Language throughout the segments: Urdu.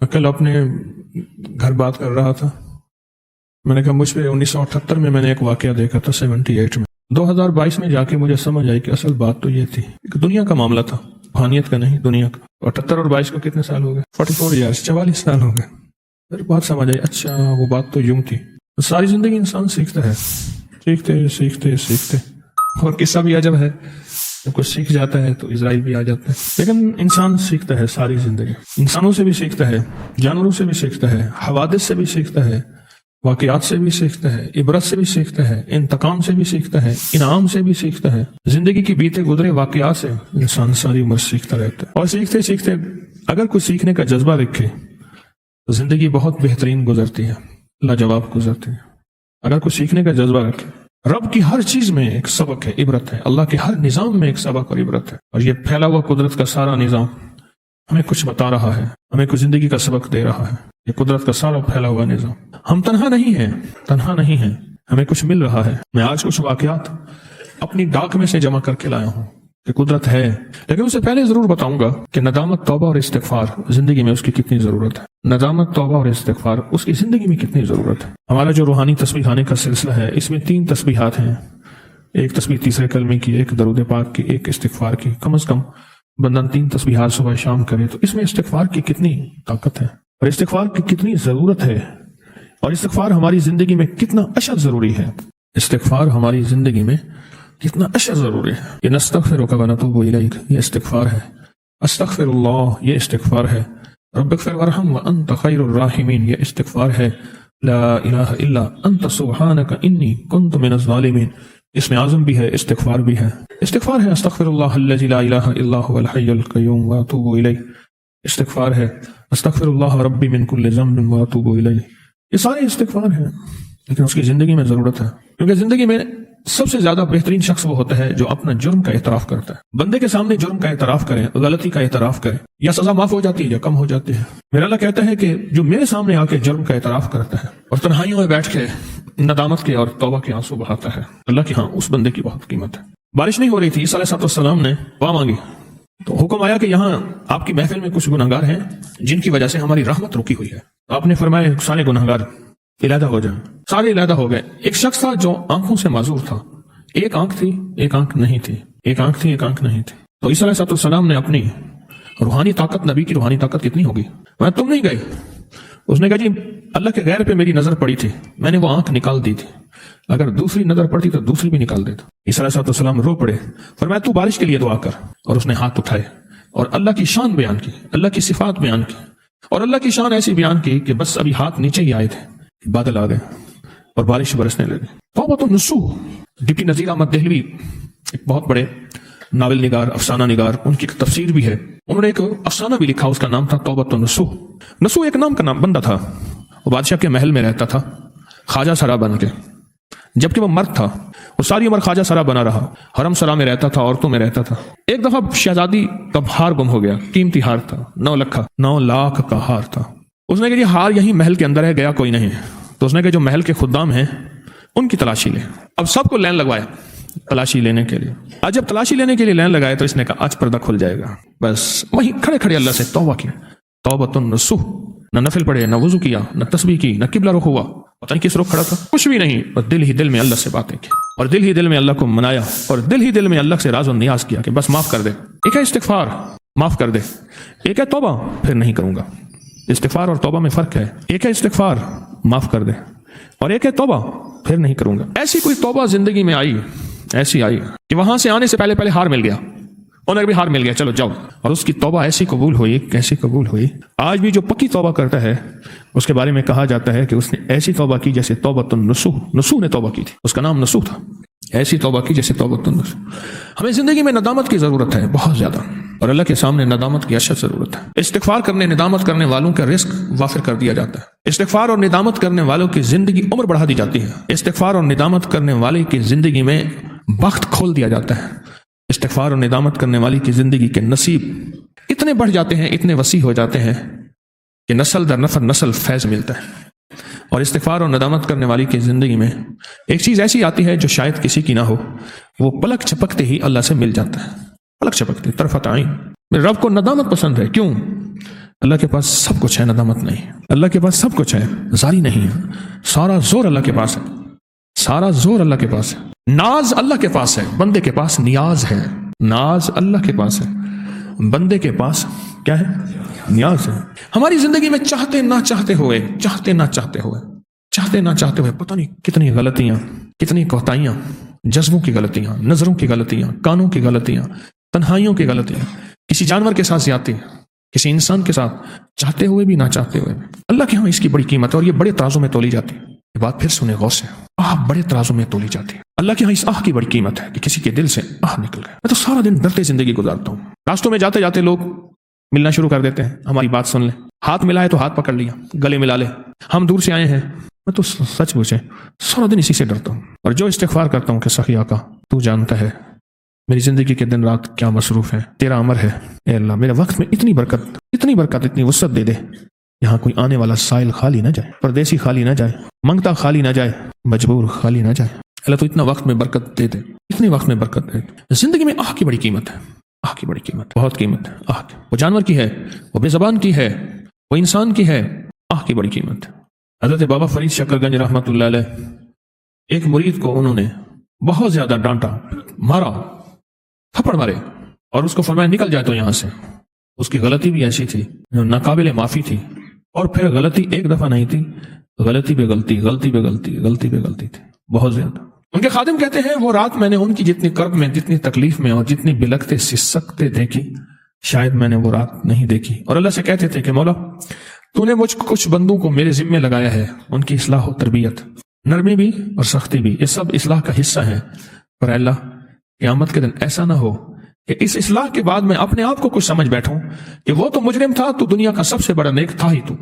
میں کل اپنے گھر بات کر رہا تھا، میں نے کہا مجھ پہ 1978 میں نے ایک واقعہ دیکھا تھا، 78 میں 2022 میں جا کے مجھے سمجھ آئی کہ اصل بات تو یہ تھی کہ دنیا کا معاملہ تھا، روحانیت کا نہیں، دنیا کا۔ 78 اور 22 کو کتنے سال ہو گئے؟ 44 ایئرس، 44 سال ہو گئے۔ پھر بات سمجھ آئی، اچھا وہ بات تو یوں تھی۔ ساری زندگی انسان سیکھتا ہے، سیکھتے اور قصہ بھی عجب ہے، جب کچھ سیکھ جاتا ہے تو اسرائیل بھی آ جاتا ہے۔ لیکن انسان سیکھتا ہے ساری زندگی، انسانوں سے بھی سیکھتا ہے، جانوروں سے بھی سیکھتا ہے، حوادث سے بھی سیکھتا ہے، واقعات سے بھی سیکھتا ہے، عبرت سے بھی سیکھتا ہے، انتقام سے بھی سیکھتا ہے، انعام سے بھی سیکھتا ہے۔ زندگی کی بیتے گزرے واقعات سے انسان ساری عمر سیکھتا رہتا ہے، اور سیکھتے اگر کوئی سیکھنے کا جذبہ رکھے تو زندگی بہت بہترین گزرتی ہے، لاجواب گزرتی ہے۔ اگر کوئی سیکھنے کا جذبہ رکھے، رب کی ہر چیز میں ایک سبق ہے، عبرت ہے، اللہ کے ہر نظام میں ایک سبق اور عبرت ہے، اور یہ پھیلا ہوا قدرت کا سارا نظام ہمیں کچھ بتا رہا ہے، ہمیں کچھ زندگی کا سبق دے رہا ہے۔ یہ قدرت کا سارا پھیلا ہوا نظام، ہم تنہا نہیں ہیں، ہمیں کچھ مل رہا ہے۔ میں آج کچھ واقعات اپنی ڈاک میں سے جمع کر کے لایا ہوں کہ قدرت ہے، لیکن اس سے پہلے ضرور بتاؤں گا کہ ندامت، توبہ اور استغفار زندگی میں اس کی کتنی ضرورت ہے۔ ندامت، توبہ اور استغفار اس کی زندگی میں کتنی ضرورت ہے۔ ہمارا جو روحانی تسبیح خانے کا سلسلہ ہے، اس میں 3 تسبیحات ہیں، ایک تسبیح تیسرے کلمے کی، ایک درود پاک کی، ایک استغفار کی۔ کم از کم بندہ 3 تسبیحات صبح شام کرے تو اس میں استغفار کی کتنی طاقت ہے، اور استغفار کی کتنی ضرورت ہے، اور استغفار ہماری زندگی میں کتنا اشد ضروری ہے۔ استغفار ہماری زندگی میں کتنا اشد ضروری ہے۔ یہ نستغفرک ونتوب الیک، یہ استغفار ہے۔ استغفر اللہ، یہ استغفار ہے۔ رب اغفر وارحم وانت خیر الراحمین، یہ استغفار ہے۔ لا الہ الا انت سبحانک انی کنت من الظالمین، اسم اعظم بھی ہے، استغفار بھی ہے۔ استغفار ہے استغفر اللہ الذی لا الہ الا هو الحی القیوم واتوب الیہ، استغفار ہے استغفر اللہ ربی من کل ذنب واتوب الیہ۔ یہ سارے استغفار ہیں، لیکن اس کی زندگی میں ضرورت ہے، کیونکہ زندگی میں سب سے زیادہ بہترین شخص وہ ہوتا ہے جو اپنا جرم کا اعتراف کرتا ہے۔ بندے کے سامنے جرم کا اعتراف کریں، غلطی کا اعتراف کریں، یا سزا معاف ہو جاتی ہے یا کم ہو جاتی ہے۔ میرا اللہ کہتا ہے کہ جو میرے سامنے آ کے جرم کا اعتراف کرتا ہے اور تنہائیوں میں بیٹھ کے ندامت کے اور توبہ کے آنسو بہاتا ہے، اللہ کے ہاں اس بندے کی بہت قیمت ہے۔ بارش نہیں ہو رہی تھی، عیسیٰ علیہ السلام نے دعا مانگی تو حکم آیا کہ یہاں آپ کی محفل میں کچھ گناہگار ہیں جن کی وجہ سے ہماری رحمت رکی ہوئی ہے۔ آپ نے فرمایا سارے گناہگار علیحدہ ہو جائیں، سارے علیحدہ ہو گئے۔ ایک شخص تھا جو آنکھوں سے معذور تھا، ایک آنکھ تھی ایک آنکھ نہیں تھی، ایک آنکھ تھی ایک آنکھ نہیں تھی۔ تو عیسیٰ علیہ السلام نے اپنی روحانی طاقت، نبی کی روحانی طاقت کتنی ہوگی، میں تم نہیں گئے۔ اس نے کہا جی اللہ کے غیر پہ میری نظر پڑی تھی، میں نے وہ آنکھ نکال دی تھی، اگر دوسری نظر پڑتی تو دوسری بھی نکال دیتا۔ عیسیٰ علیہ السلام رو پڑے، فرمایا تو بارش کے لیے دعا کر، اور اس نے ہاتھ اٹھائے اور اللہ کی شان بیان کی، اللہ کی صفات بیان کی، اور اللہ کی شان ایسی بیان کی کہ بس ابھی ہاتھ نیچے ہی آئے تھے، بادل آ گئے اور بارش برسنے لگی۔ توبۃ النصوح، ڈپٹی نذیر احمد دہلوی ایک بہت بڑے ناول نگار، افسانہ نگار، ان کی تفسیر بھی ہے، انہوں نے ایک افسانہ بھی لکھا، اس کا نام تھا توبۃ النصوح۔ نصوح ایک نام کا نام بندہ تھا، وہ بادشاہ کے محل میں رہتا تھا خواجہ سرا بن کے، جبکہ وہ مرد تھا، وہ ساری عمر خواجہ سرا بنا رہا، حرم سرا میں رہتا تھا، عورتوں میں رہتا تھا۔ ایک دفعہ شہزادی کا ہار گم ہو گیا، قیمتی ہار تھا، 9 لاکھ کا ہار تھا۔ اس نے کہا یہ ہار یہیں محل کے اندر ہے، گیا کوئی نہیں۔ تو اس نے کہا جو محل کے خدام ہیں ان کی تلاشی لے۔ اب سب کو لین لگوایا تلاشی لینے کے لیے۔ آج جب تلاشی لینے کے لیے لین لگائے تو اس نے کہا آج پردہ کھل جائے گا۔ بس وہیں کھڑے کھڑے اللہ سے توبہ کی، توبۃ النصوح، نہ نفل پڑھے، نہ وضو کیا، نہ تسبیح کی، نہ قبلہ رخ ہوا، پتہ نہیں کس رخ کھڑا تھا، کچھ بھی نہیں، بس دل ہی دل میں اللہ سے باتیں کی، اور دل ہی دل میں اللہ کو منایا، اور دل ہی دل میں اللہ سے راز و نیاز کیا کہ بس معاف کر دے۔ ایک ہے استغفار، معاف کر دے، ایک ہے توبہ، پھر نہیں کروں گا۔ استغفار اور توبہ میں فرق ہے، ایک ہے استغفار معاف کر دے، اور ایک ہے توبہ پھر نہیں کروں گا۔ ایسی کوئی توبہ زندگی میں آئی، ایسی آئی کہ وہاں سے آنے سے پہلے ہار مل گیا، انہیں بھی ہار مل گیا، چلو جاؤ، اور اس کی توبہ ایسی قبول ہوئی، کیسی قبول ہوئی۔ آج بھی جو پکی توبہ کرتا ہے اس کے بارے میں کہا جاتا ہے کہ اس نے ایسی توبہ کی جیسے توبۃ النصوح، نصوح نے توبہ کی تھی، اس کا نام نصوح تھا، ایسی توبہ کی جیسے توبۃ النصوح۔ ہمیں زندگی میں ندامت کی ضرورت ہے بہت زیادہ، اور اللہ کے سامنے ندامت کی اشد ضرورت ہے۔ استغفار کرنے، ندامت کرنے والوں کا رزق وافر کر دیا جاتا ہے۔ استغفار اور ندامت کرنے والوں کی زندگی عمر بڑھا دی جاتی ہے۔ استغفار اور ندامت کرنے والے کی زندگی میں بخت کھول دیا جاتا ہے۔ استغفار اور ندامت کرنے والی کی زندگی کے نصیب اتنے بڑھ جاتے ہیں، اتنے وسیع ہو جاتے ہیں کہ نسل در نسل فیض ملتا ہے۔ اور استغفار اور ندامت کرنے والی کی زندگی میں ایک چیز ایسی آتی ہے جو شاید کسی کی نہ ہو، وہ پلک چھپکتے ہی اللہ سے مل جاتا ہے، پلک چھپکتے طرفت عین۔ میرے رب کو ندامت پسند ہے، کیوں؟ اللہ کے پاس سب کچھ ہے، ندامت نہیں. اللہ کے پاس سب کچھ ہے، زاری نہیں ہے. سارا زور اللہ کے پاس ہے، سارا زور اللہ کے پاس ہے. ناز اللہ کے پاس ہے، بندے کے پاس نیاز ہے. ناز اللہ کے پاس ہے، بندے کے پاس کیا ہے؟ نیاز ہے. ہماری زندگی میں چاہتے نہ چاہتے ہوئے، چاہتے نہ چاہتے ہوئے، چاہتے نہ چاہتے ہوئے پتہ نہیں کتنی غلطیاں، کتنی کوتاہیاں، جذبوں کی غلطیاں، نظروں کی غلطیاں، کانوں کی غلطیاں، تنہائیوں کی غلطیاں، کسی جانور کے ساتھ زیادتی، کسی انسان کے ساتھ، چاہتے ہوئے بھی نہ چاہتے ہوئے بھی. اللہ کے ہاں اس کی بڑی قیمت ہے، اور یہ بڑے ترازوں میں تولی جاتی ہے. یہ بات پھر سنے غور سے، بڑے ترازوں میں تولی جاتی ہے. اللہ کے ہاں اس کی بڑی قیمت ہے کہ کسی کے دل سے نکل گئے. میں تو سارا دن ڈرتے زندگی گزارتا ہوں. راستوں میں جاتے جاتے لوگ ملنا شروع کر دیتے ہیں، ہماری بات سن لیں، ہاتھ ملائے تو ہاتھ پکڑ لیا، گلے ملا لے، ہم دور سے آئے ہیں. میں تو سچ پوچھے سارا دن اسی سے ڈرتا ہوں، اور جو استغفار کرتا ہوں کہ سخی آقا تو جانتا ہے میری زندگی کے دن رات کیا مصروف ہے، تیرا امر ہے. اے اللہ میرے وقت میں اتنی برکت، اتنی وسعت دے دے، یہاں کوئی آنے والا سائل خالی نہ جائے، پردیسی خالی نہ جائے، منگتا خالی نہ جائے، مجبور خالی نہ جائے. اللہ تو اتنا وقت میں برکت دے دے، اتنے وقت میں برکت دے دے. زندگی میں کی بڑی قیمت ہے، کی بڑی قیمت، بہت قیمت ہے. وہ جانور کی ہے، وہ بے زبان کی ہے، وہ انسان کی ہے، کی بڑی قیمت ہے. حضرت بابا فرید شکر گنج رحمۃ اللہ علیہ، ایک مرید کو انہوں نے بہت زیادہ ڈانٹا، مارا، تھپڑ مارے، اور اس کو فرمایا نکل جائے تو یہاں سے. اس کی غلطی بھی ایسی تھی جو ناقابل معافی تھی، اور پھر غلطی ایک دفعہ نہیں تھی، غلطی پہ غلطی، غلطی پہ غلطی، غلطی پہ غلطی تھی، بہت زیادہ. ان کے خادم کہتے ہیں وہ رات میں نے ان کی جتنی کرب میں، جتنی تکلیف میں، اور جتنی بلکتے سسکتے دیکھی، شاید میں نے وہ رات نہیں دیکھی. اور اللہ سے کہتے تھے کہ مولا تو نے مجھ کچھ بندوں کو میرے ذمے لگایا ہے، ان کی اصلاح و تربیت، نرمی بھی اور سختی بھی، یہ سب اصلاح کا حصہ ہے. پر اللہ قیامت کے دن ایسا نہ ہو کہ اس اصلاح کے بعد میں اپنے آپ کو کچھ سمجھ بیٹھوں کہ وہ تو مجرم تھا، تو دنیا کا سب سے بڑا نیک تھا ہی تو.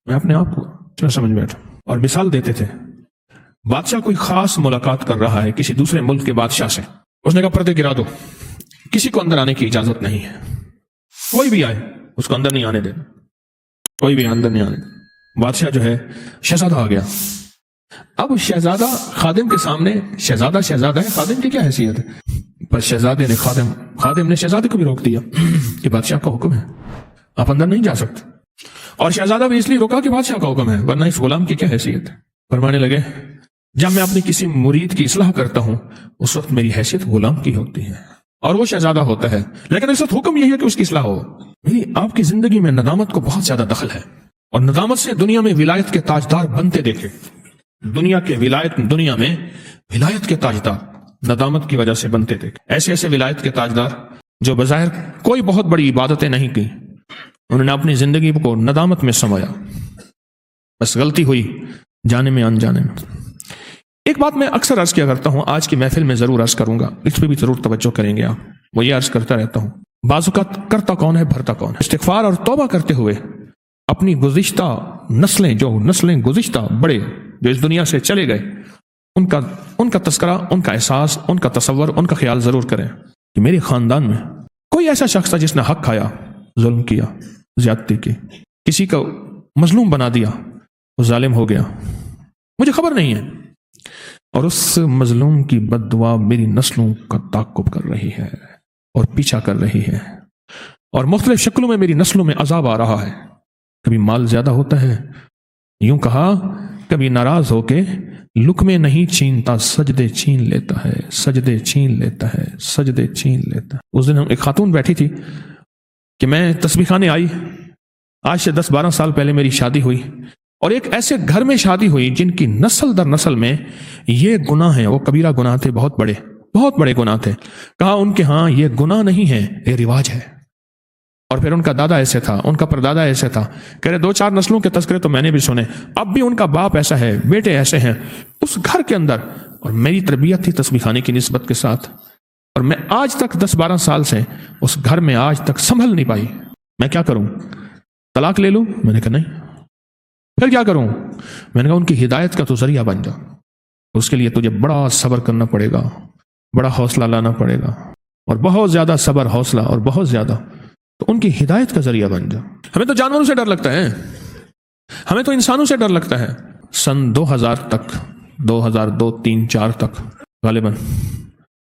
میں اپنے آپ کو سمجھ بیٹھوں. اور مثال دیتے تھے، بادشاہ کوئی خاص ملاقات کر رہا ہے کسی دوسرے ملک کے بادشاہ سے، اس نے کہا پردے گرا دو، کسی کو اندر آنے کی اجازت نہیں ہے، کوئی بھی آئے اس کو اندر نہیں آنے دینا، کوئی بھی اندر نہیں آنے دینا. بادشاہ جو ہے، شہزادہ آ گیا. اب شہزادہ خادم کے سامنے، شہزادہ ہے، خادم کی کیا حیثیت ہے؟ پر شہزادے نے خادم نے شہزادے کو بھی روک دیا کہ بادشاہ کا حکم ہے، آپ اندر نہیں جا سکتے. اور شہزادہ بھی اس لیے روکا کہ بادشاہ کا حکم ہے، ورنہ اس غلام کی کیا حیثیت ہے. فرمانے لگے جب میں اپنی کسی مرید کی اصلاح کرتا ہوں اس وقت میری حیثیت غلام کی ہوتی ہے اور وہ شہزادہ ہوتا ہے، لیکن اس وقت حکم یہی ہے کہ اس کی اصلاح ہو. میری آپ کی زندگی میں ندامت کو بہت زیادہ دخل ہے، اور ندامت سے دنیا میں ولایت کے تاجدار بنتے دیکھے. دنیا میں ولایت کے تاجدار ندامت کی وجہ سے بنتے دیکھے. ایسے ولایت کے تاجدار جو بظاہر کوئی بہت بڑی عبادتیں نہیں کی، انہوں نے اپنی زندگی کو ندامت میں سمایا. بس غلطی ہوئی جانے میں انجانے میں. ایک بات میں اکثر عرض کیا کرتا ہوں، آج کی محفل میں ضرور عرض کروں گا، اس پہ بھی ضرور توجہ کریں گے آپ. وہ یہ عرض کرتا رہتا ہوں، بعض اوقات کرتا کون ہے بھرتا کون ہے. استغفار اور توبہ کرتے ہوئے اپنی گزشتہ نسلیں گزشتہ بڑے جو اس دنیا سے چلے گئے، ان کا تذکرہ، ان کا احساس، ان کا تصور، ان کا خیال ضرور کریں کہ میرے خاندان میں کوئی ایسا شخص تھا جس نے حق کھایا، ظلم کیا، زیادتی کی، کسی کو مظلوم بنا دیا، وہ ظالم ہو گیا، مجھے خبر نہیں ہے، اور اس مظلوم کی بد دعا میری نسلوں کا تعاقب کر رہی ہے اور پیچھا کر رہی ہے، اور مختلف شکلوں میں میری نسلوں میں عذاب آ رہا ہے. کبھی مال زیادہ ہوتا ہے، یوں کہا کبھی ناراض ہو کے لقمے نہیں چھینتا، سجدے چھین لیتا ہے، سجدے چھین لیتا ہے، سجدے چھین لیتا ہے. اس دن ایک خاتون بیٹھی تھی کہ میں تسبیح خانے آئی، آج سے 10-12 سال پہلے میری شادی ہوئی، اور ایک ایسے گھر میں شادی ہوئی جن کی نسل در نسل میں یہ گناہ ہیں، وہ کبیرہ گناہ تھے، بہت بڑے گناہ تھے. کہا ان کے ہاں یہ گناہ نہیں ہے، یہ رواج ہے. اور پھر ان کا دادا ایسے تھا، ان کا پردادا ایسے تھا. کہہ رہے 2-4 نسلوں کے تذکرے تو میں نے بھی سنے، اب بھی ان کا باپ ایسا ہے، بیٹے ایسے ہیں اس گھر کے اندر. اور میری تربیت تھی تسبیح خانے کی نسبت کے ساتھ، اور میں آج تک 10-12 سال سے اس گھر میں آج تک سنبھل نہیں پائی. میں کیا کروں؟ طلاق لے لوں؟ میں نے کہا نہیں. پھر کیا کروں؟ میں نے کہا ان کی ہدایت کا تو ذریعہ بن جا. اس کے لیے تجھے بڑا صبر کرنا پڑے گا، بڑا حوصلہ لانا پڑے گا، اور بہت زیادہ صبر، حوصلہ، اور بہت زیادہ، تو ان کی ہدایت کا ذریعہ بن جا. ہمیں تو جانوروں سے ڈر لگتا ہے، ہمیں تو انسانوں سے ڈر لگتا ہے. سن 2000 تک، 2002، 3، 4 تک غالباً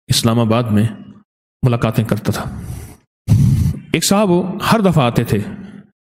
اسلام آباد میں ملاقاتیں کرتا تھا. ایک صاحب وہ ہر دفعہ آتے تھے،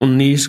19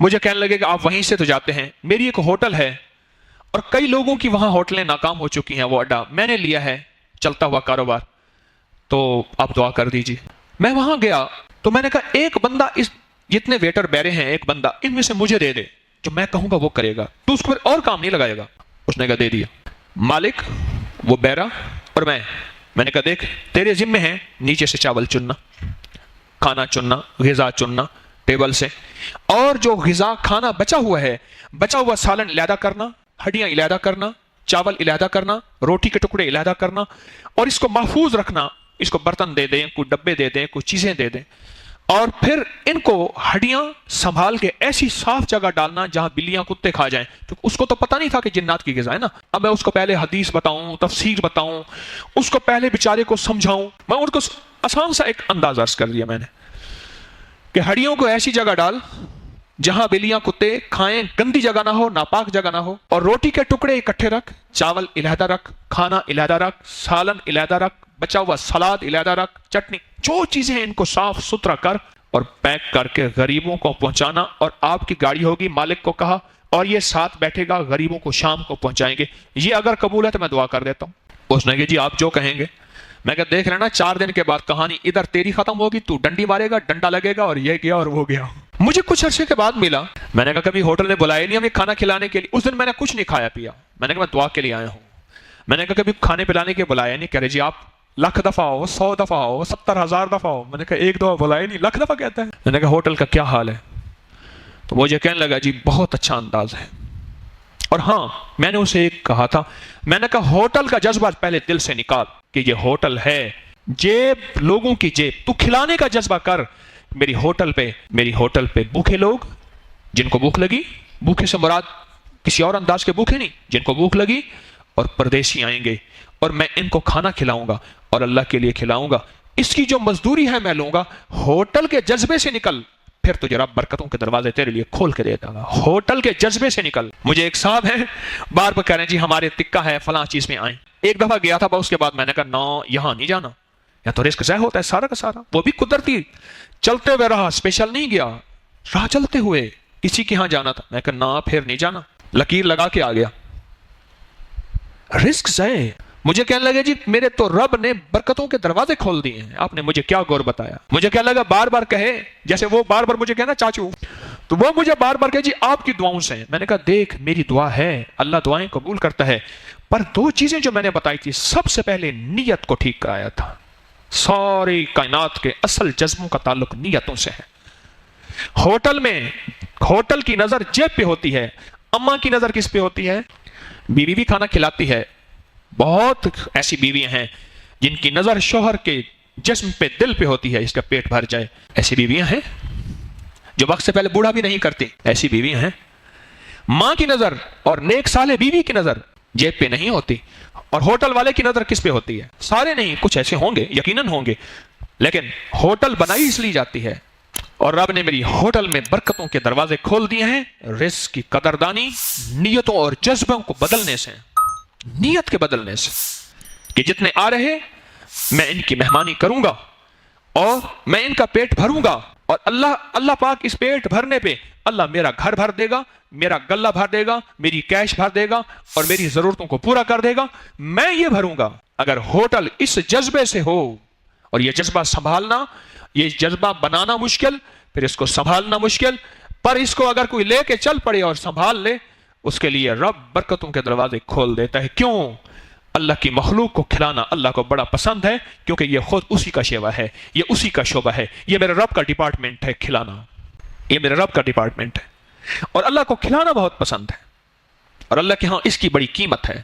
مجھے کہنے لگے کہ آپ وہیں سے تو جاتے ہیں، میری ایک ہوٹل ہے اور کئی لوگوں کی وہاں ہوٹلیں ناکام ہو چکی ہیں، وہ اڈا میں نے لیا ہے، چلتا ہوا کاروبار، تو آپ دعا کر دیجیے۔ میں وہاں گیا تو میں نے کہا ایک بندہ، اس جتنے ویٹر بیرے ہیں ایک بندہ ان میں سے مجھے دے دے، جو میں کہوں گا وہ کرے گا، تو اس کو پھر اور کام نہیں لگائے گا۔ اس نے کہا دے دیا۔ مالک، وہ بیرا اور میں نے کہا دیکھ تیرے ذمے ہیں نیچے سے چاول چننا، کھانا چننا، غذا چننا ٹیبل سے، اور جو غذا کھانا بچا ہوا ہے، بچا ہوا سالن علیحدہ کرنا، ہڈیاں علیحدہ کرنا، چاول علیحدہ کرنا، روٹی کے ٹکڑے علیحدہ کرنا، اور اس کو محفوظ رکھنا، اس کو برتن دے دیں، کوئی ڈبے دے دیں، کوئی چیزیں دے دیں، اور پھر ان کو ہڈیاں سنبھال کے ایسی صاف جگہ ڈالنا جہاں بلیاں کتے کھا جائیں، کیونکہ اس کو تو پتہ نہیں تھا کہ جنات کی غذا ہے نا۔ اب میں اس کو پہلے حدیث بتاؤں، تفسیر بتاؤں، اس کو پہلے بیچارے کو سمجھاؤں، میں ان کو آسان سا ایک انداز عرض کر دیا میں نے کہ ہڈیوں کو ایسی جگہ ڈال جہاں بلیاں کتے کھائیں، گندی جگہ نہ ہو، ناپاک جگہ نہ ہو، اور روٹی کے ٹکڑے اکٹھے رکھ، چاول علیحدہ رکھ، کھانا علیحدہ رکھ، سالن علیحدہ رکھ، بچا ہوا سلاد علیحدہ رکھ، چٹنی، جو چیزیں ہیں ان کو صاف ستھرا کر اور پیک کر کے غریبوں کو پہنچانا، اور آپ کی گاڑی ہوگی، مالک کو کہا، اور یہ ساتھ بیٹھے گا، غریبوں کو شام کو پہنچائیں گے، یہ اگر قبول ہے تو میں دعا کر دیتا ہوں۔ اس نے کہا جی آپ جو کہیں گے۔ میں کہا دیکھ لینا 4 دن کے بعد کہانی ادھر تیری ختم ہوگی، تو ڈنڈی مارے گا، ڈنڈا لگے گا، اور یہ گیا اور وہ گیا۔ مجھے کچھ عرصے کے بعد ملا، میں نے کہا کبھی ہوٹل نے بلایا نہیں ہمیں کھانا کھلانے کے لیے، اس دن میں نے کچھ نہیں کھایا پیا، میں نے کہا میں دعا کے لیے آیا ہوں۔ میں نے کہا کبھی کھانے پلانے کے بلایا نہیں، کہہ رہے جی آپ 1,00,000 دفعہ ہو، 100 دفعہ ہو، 70,000 دفعہ ہو۔ میں نے کہا ایک دفعہ بلایا نہیں، 1,00,000 دفعہ کہتا ہے۔ میں نے کہا ہوٹل کا کیا حال ہے؟ تو مجھے کہنے لگا جی بہت اچھا انداز ہے، اور ہاں میں نے اسے ایک کہا تھا، میں نے کہا ہوٹل کا جذبہ پہلے دل سے نکال کہ یہ ہوٹل ہے، جیب لوگوں کی جیب، تو کھلانے کا جذبہ کر۔ میری ہوٹل پہ بھوکے لوگ، جن کو بھوک لگی، بھوکے سے مراد کسی اور انداز کے بھوکے نہیں، جن کو بھوک لگی، اور پردیسی آئیں گے، اور میں ان کو کھانا کھلاؤں گا اور اللہ کے لیے کھلاؤں گا، اس کی جو مزدوری ہے میں لوں گا۔ ہوٹل کے جذبے سے نکل، پھر تجھے رب برکتوں کے دروازے تیرے لیے کھول کے دے گا۔ ہوٹل کے جذبے سے نکل۔ مجھے ایک صاحب ہیں بار بار کہہ رہے ہیں جی ہمارے تکہ ہے فلاں چیز میں آئیں۔ ایک دفعہ گیا تھا، اس کے بعد میں نے کہا نو یہاں نہیں جانا، یا تو رزق ضائع ہوتا ہے سارا کا سارا۔ وہ بھی قدرتی چلتے ہوئے رہا، اسپیشل نہیں گیا، راہ چلتے ہوئے کسی کے ہاں جانا تھا، میں کہا نہ پھر نہیں جانا، لکیر لگا کے آ گیا۔ رزق ضائع۔ مجھے کہنے لگے جی میرے تو رب نے برکتوں کے دروازے کھول دیے ہیں، آپ نے مجھے کیا غور بتایا؟ مجھے کہنے لگا بار بار کہے، جیسے وہ بار بار مجھے کہنا چاچو، تو وہ مجھے بار بار کہے جی آپ کی دعاؤں سے ہیں۔ میں نے کہا دیکھ میری دعا ہے، اللہ دعائیں قبول کرتا ہے، پر 2 چیزیں جو میں نے بتائی تھی، سب سے پہلے نیت کو ٹھیک کرایا تھا۔ ساری کائنات کے اصل جذبوں کا تعلق نیتوں سے ہے۔ ہوٹل کی نظر جیب پہ ہوتی ہے، اماں کی نظر کس پہ ہوتی ہے؟ بیوی بھی کھانا کھلاتی ہے، بہت ایسی بیویاں ہیں جن کی نظر شوہر کے جسم پہ، دل پہ ہوتی ہے، اس کا پیٹ بھر جائے۔ ایسی بیویاں ہیں جو وقت سے پہلے بوڑھا بھی نہیں کرتی، ایسی بیویاں ہیں۔ ماں کی نظر اور نیک صالح بیوی کی نظر جیب پہ نہیں ہوتی، اور ہوٹل والے کی نظر کس پہ ہوتی ہے؟ سارے نہیں، کچھ ایسے ہوں گے، یقیناً ہوں گے، لیکن ہوٹل بنائی اس لیے جاتی ہے، اور رب نے میری ہوٹل میں برکتوں کے دروازے کھول دیے ہیں۔ رزق کی قدردانی نیتوں اور جذبوں کو بدلنے سے، نیت کے بدلنے سے، کہ جتنے آ رہے میں ان کی مہمانی کروں گا اور میں ان کا پیٹ بھروں گا، اور اللہ پاک اس پیٹ بھرنے پہ اللہ میرا گھر بھر دے گا، میرا غلہ بھر دے گا، میری کیش بھر دے گا، اور میری ضرورتوں کو پورا کر دے گا۔ میں یہ بھروں گا۔ اگر ہوٹل اس جذبے سے ہو، اور یہ جذبہ سنبھالنا، یہ جذبہ بنانا مشکل، پھر اس کو سنبھالنا مشکل، پر اس کو اگر کوئی لے کے چل پڑے اور سنبھال لے، اس کے لیے رب برکتوں کے دروازے کھول دیتا ہے۔ کیوں؟ اللہ کی مخلوق کو کھلانا اللہ کو بڑا پسند ہے، کیونکہ یہ خود اسی کا شیوا ہے، یہ اسی کا شعبہ ہے، یہ میرے رب کا ڈپارٹمنٹ ہے کھلانا، یہ میرے رب کا ڈپارٹمنٹ ہے، اور اللہ کو کھلانا بہت پسند ہے، اور اللہ کے ہاں اس کی بڑی قیمت ہے،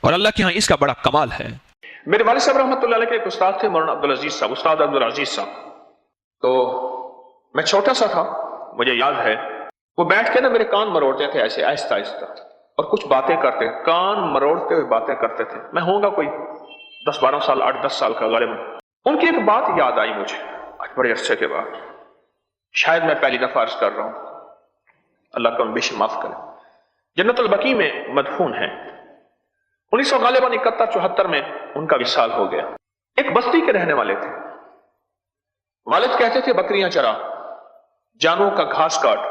اور اللہ کے ہاں اس کا بڑا کمال ہے۔ میرے والد صاحب رحمۃ اللہ علیہ کے ایک استاد تھے، مولانا عبدالعزیز صاحب، استاد عبدالعزیز صاحب۔ تو میں چھوٹا سا تھا، مجھے یاد ہے وہ بیٹھ کے نا میرے کان مروڑتے تھے ایسے آہستہ آہستہ، اور کچھ باتیں کرتے، کان مروڑتے ہوئے باتیں کرتے تھے۔ میں ہوں گا کوئی 10-12 سال، 8-10 سال کا غالباً۔ ان کی ایک بات یاد آئی مجھے آج بڑے عرصے کے بعد، شاید میں پہلی دفعہ عرض کر رہا ہوں، اللہ کا بے شک معاف کرے۔ جنت البقیع میں مدفون ہیں۔ 1971-74 میں ان کا وصال ہو گیا۔ ایک بستی کے رہنے والے تھے۔ والد کہتے تھے بکریاں چرا، جانوروں کا گھاس کاٹ،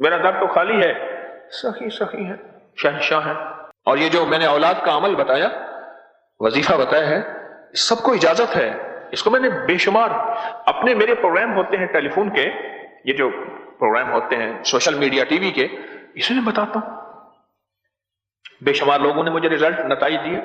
میرا در تو خالی ہے، سخی سخی ہے، شہنشاہ ہے. اور یہ جو میں نے اولاد کا عمل بتایا، وظیفہ بتایا ہے، اس سب کو اجازت ہے. اس کو میں نے بے شمار اپنے میرے پروگرام ہوتے ہیں ٹیلی فون کے، یہ جو پروگرام ہوتے ہیں سوشل میڈیا ٹی وی کے، اسے میں بتاتا ہوں. بے شمار لوگوں نے مجھے رزلٹ نتائج دیے.